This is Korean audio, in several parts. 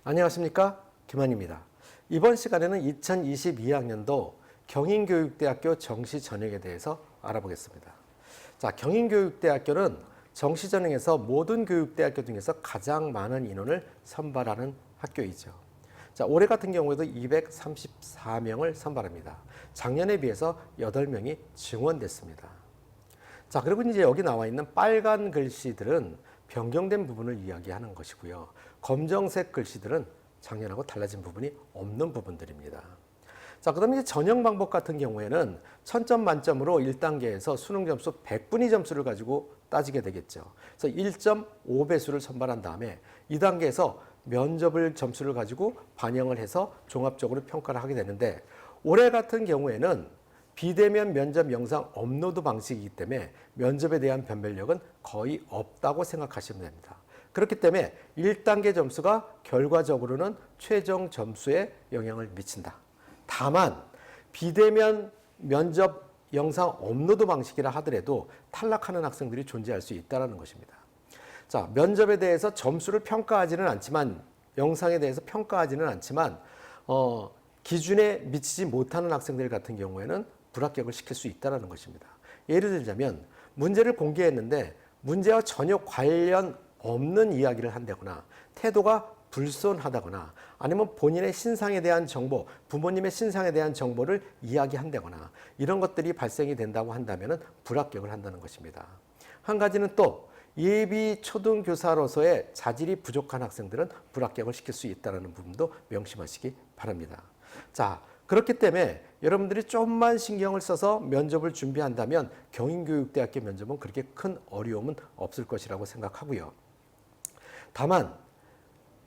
안녕하십니까, 김한입니다. 이번 시간에는 2022학년도 경인교육대학교 정시전형에 대해서 알아보겠습니다. 자, 경인교육대학교는 정시전형에서 모든 교육대학교 중에서 가장 많은 인원을 선발하는 학교이죠. 자, 올해 같은 경우에도 234명을 선발합니다. 작년에 비해서 8명이 증원됐습니다. 자, 그리고 이제 여기 나와 있는 빨간 글씨들은 변경된 부분을 이야기하는 것이고요. 검정색 글씨들은 작년하고 달라진 부분이 없는 부분들입니다. 자, 그다음에 이제 전형 방법 같은 경우에는 1000점 만점으로 1단계에서 수능 점수 100분위 점수를 가지고 따지게 되겠죠. 그래서 1.5배수를 선발한 다음에 2단계에서 면접을 점수를 가지고 반영을 해서 종합적으로 평가를 하게 되는데, 올해 같은 경우에는 비대면 면접 영상 업로드 방식이기 때문에 면접에 대한 변별력은 거의 없다고 생각하시면 됩니다. 그렇기 때문에 1단계 점수가 결과적으로는 최종 점수에 영향을 미친다. 다만 비대면 면접 영상 업로드 방식이라 하더라도 탈락하는 학생들이 존재할 수 있다는 것입니다. 자, 면접에 대해서 점수를 평가하지는 않지만, 영상에 대해서 평가하지는 않지만 기준에 미치지 못하는 학생들 같은 경우에는 불합격을 시킬 수 있다는 것입니다. 예를 들자면 문제를 공개했는데 문제와 전혀 관련 없는 이야기를 한다거나 태도가 불손하다거나 아니면 본인의 신상에 대한 정보, 부모님의 신상에 대한 정보를 이야기한다거나 이런 것들이 발생이 된다고 한다면 불합격을 한다는 것입니다. 한 가지는 또 예비 초등교사로서의 자질이 부족한 학생들은 불합격을 시킬 수 있다는 부분도 명심하시기 바랍니다. 자, 그렇기 때문에 여러분들이 좀만 신경을 써서 면접을 준비한다면 경인교육대학교 면접은 그렇게 큰 어려움은 없을 것이라고 생각하고요. 다만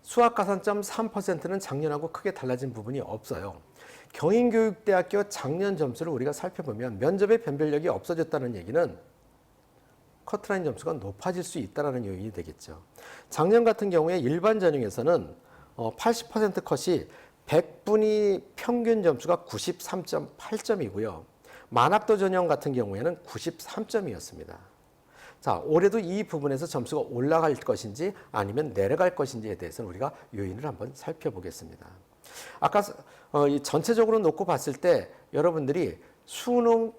수학 가산점 3%는 작년하고 크게 달라진 부분이 없어요. 경인교육대학교 작년 점수를 우리가 살펴보면 면접의 변별력이 없어졌다는 얘기는 커트라인 점수가 높아질 수 있다는 요인이 되겠죠. 작년 같은 경우에 일반 전형에서는 80% 컷이 100분위 평균 점수가 93.8점이고요. 만학도 전형 같은 경우에는 93점이었습니다. 자, 올해도 이 부분에서 점수가 올라갈 것인지 아니면 내려갈 것인지에 대해서는 우리가 요인을 한번 살펴보겠습니다. 아까 전체적으로 놓고 봤을 때 여러분들이 수능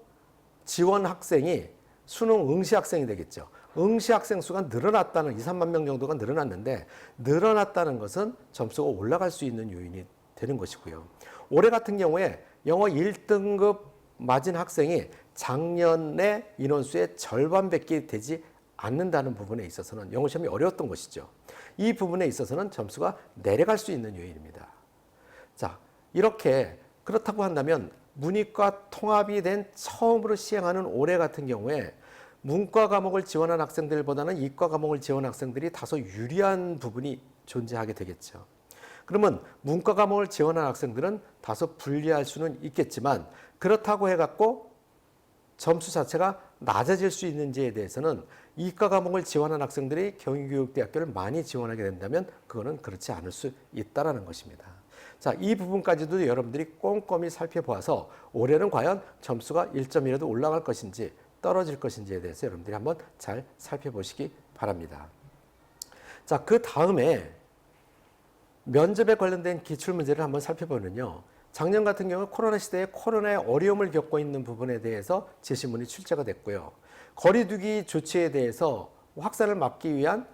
지원 학생이 수능 응시 학생이 되겠죠. 응시 학생 수가 늘어났다는 2, 3만 명 정도가 늘어났는데, 늘어났다는 것은 점수가 올라갈 수 있는 요인이 되는 것이고요. 올해 같은 경우에 영어 1등급 맞은 학생이 작년의 인원수의 절반밖에 되지 않는다는 부분에 있어서는 영어 시험이 어려웠던 것이죠. 이 부분에 있어서는 점수가 내려갈 수 있는 요인입니다. 자, 이렇게 그렇다고 한다면 문이과 통합이 된 처음으로 시행하는 올해 같은 경우에 문과 과목을 지원한 학생들보다는 이과 과목을 지원한 학생들이 다소 유리한 부분이 존재하게 되겠죠. 그러면 문과 과목을 지원한 학생들은 다소 불리할 수는 있겠지만, 그렇다고 해갖고 점수 자체가 낮아질 수 있는지에 대해서는 이과 과목을 지원한 학생들이 경인교육대학교를 많이 지원하게 된다면 그거는 그렇지 않을 수 있다는 것입니다. 자, 이 부분까지도 여러분들이 꼼꼼히 살펴보아서 올해는 과연 점수가 1점이라도 올라갈 것인지 떨어질 것인지에 대해서 여러분들이 한번 잘 살펴보시기 바랍니다. 자, 그 다음에 면접에 관련된 기출문제를 한번 살펴보면요. 작년 같은 경우 코로나 시대에 코로나의 어려움을 겪고 있는 부분에 대해서 제시문이 출제가 됐고요. 거리두기 조치에 대해서 확산을 막기 위한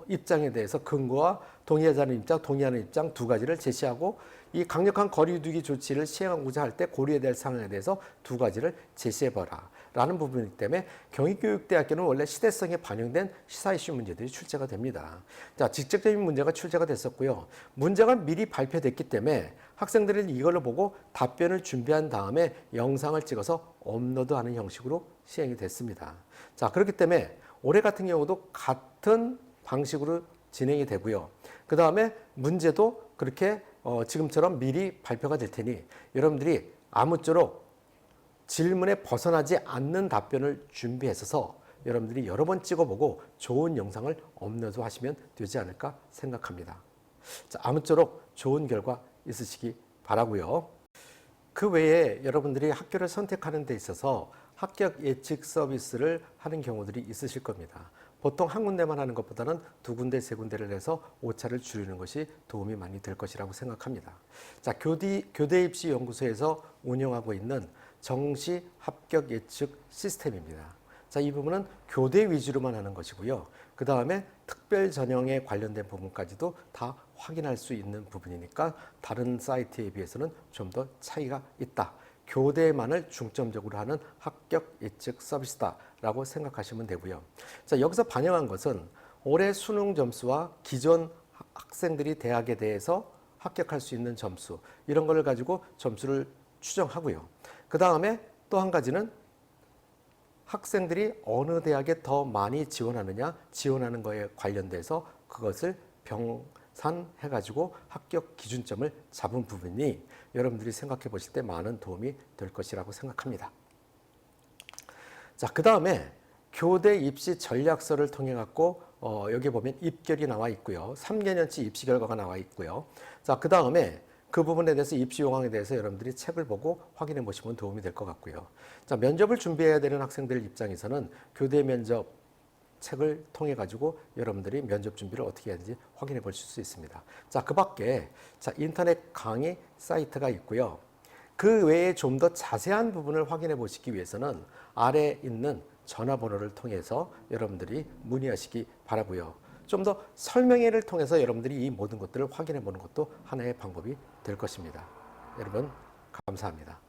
입장에 대해서 근거와 동의하자는 입장, 동의하는 입장 두 가지를 제시하고, 이 강력한 거리두기 조치를 시행하고자 할 때 고려해야 될 상황에 대해서 두 가지를 제시해봐라 라는 부분이기 때문에 경인교육대학교는 원래 시대성에 반영된 시사 이슈 문제들이 출제가 됩니다. 자, 직접적인 문제가 출제가 됐었고요. 문제가 미리 발표됐기 때문에 학생들은 이걸로 보고 답변을 준비한 다음에 영상을 찍어서 업로드하는 형식으로 시행이 됐습니다. 자, 그렇기 때문에 올해 같은 경우도 같은 방식으로 진행이 되고요. 그 다음에 문제도 그렇게 지금처럼 미리 발표가 될 테니 여러분들이 아무쪼록 질문에 벗어나지 않는 답변을 준비해서 여러분들이 여러 번 찍어보고 좋은 영상을 업로드 하시면 되지 않을까 생각합니다. 자, 아무쪼록 좋은 결과 있으시기 바라고요. 그 외에 여러분들이 학교를 선택하는 데 있어서 합격 예측 서비스를 하는 경우들이 있으실 겁니다. 보통 한 군데만 하는 것보다는 두 군데, 세 군데를 해서 오차를 줄이는 것이 도움이 많이 될 것이라고 생각합니다. 자, 교대 입시 연구소에서 운영하고 있는 정시 합격 예측 시스템입니다. 자, 이 부분은 교대 위주로만 하는 것이고요. 그 다음에 특별 전형에 관련된 부분까지도 다 확인할 수 있는 부분이니까 다른 사이트에 비해서는 좀 더 차이가 있다. 교대만을 중점적으로 하는 합격 예측 서비스다라고 생각하시면 되고요. 자, 여기서 반영한 것은 올해 수능 점수와 기존 학생들이 대학에 대해서 합격할 수 있는 점수, 이런 걸 가지고 점수를 추정하고요. 그 다음에 또 한 가지는 학생들이 어느 대학에 더 많이 지원하느냐, 지원하는 거에 관련돼서 그것을 병산해가지고 합격 기준점을 잡은 부분이 여러분들이 생각해 보실 때 많은 도움이 될 것이라고 생각합니다. 자, 그 다음에 교대 입시 전략서를 통해 갖고 여기 보면 입결이 나와 있고요. 3개년치 입시 결과가 나와 있고요. 자, 그 다음에 그 부분에 대해서 입시 요강에 대해서 여러분들이 책을 보고 확인해 보시면 도움이 될 것 같고요. 자, 면접을 준비해야 되는 학생들 입장에서는 교대 면접 책을 통해 가지고 여러분들이 면접 준비를 어떻게 해야 되는지 확인해 보실 수 있습니다. 자, 그 밖에 자, 인터넷 강의 사이트가 있고요. 그 외에 좀 더 자세한 부분을 확인해 보시기 위해서는 아래 있는 전화번호를 통해서 여러분들이 문의하시기 바라고요. 좀 더 설명회를 통해서 여러분들이 이 모든 것들을 확인해 보는 것도 하나의 방법이 될 것입니다. 여러분, 감사합니다.